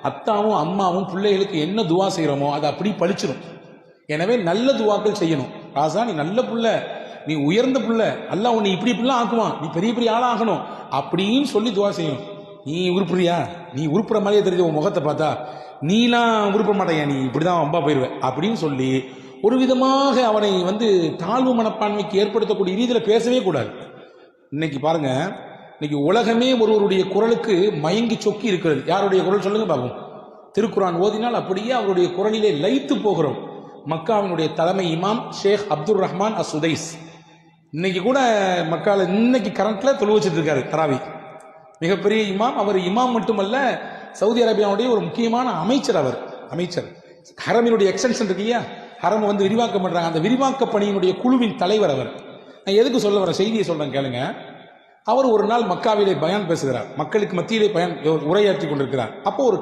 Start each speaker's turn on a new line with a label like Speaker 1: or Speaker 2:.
Speaker 1: அத்தாவும் அம்மாவும் பிள்ளைகளுக்கு என்ன துவா செய்கிறோமோ அதை அப்படி பழிச்சிடும். எனவே நல்ல துவாக்கள் செய்யணும். ராசா நீ நல்ல புள்ள, நீ உயர்ந்த புள்ள, அல்லாஹ் உன்னை இப்படி இப்படிலாம் ஆக்குவான், நீ பெரிய பெரிய ஆளாகணும் அப்படின்னு சொல்லி துவா செய்யணும். நீ உருப்புறியா, நீ உருப்புற மாதிரியே தெரிஞ்ச உன் முகத்தை பார்த்தா நீலாம் உருப்ப மாட்டேயா, நீ இப்படிதான் அம்பா போயிடுவேன் அப்படின்னு சொல்லி ஒரு விதமாக அவனை தாழ்வு மனப்பான்மைக்கு ஏற்படுத்தக்கூடிய ரீதியில் பேசவே கூடாது. இன்னைக்கு பாருங்க, இன்னைக்கு உலகமே ஒருவருடைய குரலுக்கு மயங்கி சொக்கி இருக்கிறது. யாருடைய குரல் சொல்லுங்க பார்ப்போம். திருக்குரான் ஓதினால் அப்படியே அவருடைய குரலிலே லயித்து போகிறோம். மக்காவினுடைய தலைமை இமாம் ஷேக் அப்துல் ரஹ்மான் அஸ்-சுதைஸ் இன்னைக்கு கூட மக்கால இன்னைக்கு கரண்ட்ல தொழு வச்சுட்டு இருக்காரு தராவி. மிகப்பெரிய இமாம். அவர் இமாம் மட்டுமல்ல, சவுதி அரேபியாவுடைய ஒரு முக்கியமான அமைச்சர். அவர் அமைச்சர். ஹரமினுடைய எக்ஸ்டென்ஷன் இருக்கு இல்லையா, ஹரம் விரிவாக்கம் பண்றாங்க, அந்த விரிவாக்க பணியினுடைய குழுவின் தலைவர் அவர். நான் எதுக்கு சொல்ல வர செய்தியை சொல்றேன் கேளுங்க. அவர் ஒரு நாள் மக்காவிலே பயான் பேசுகிறார், மக்களுக்கு மத்தியிலே உரையாற்றி கொண்டிருக்கிறார். அப்போ ஒரு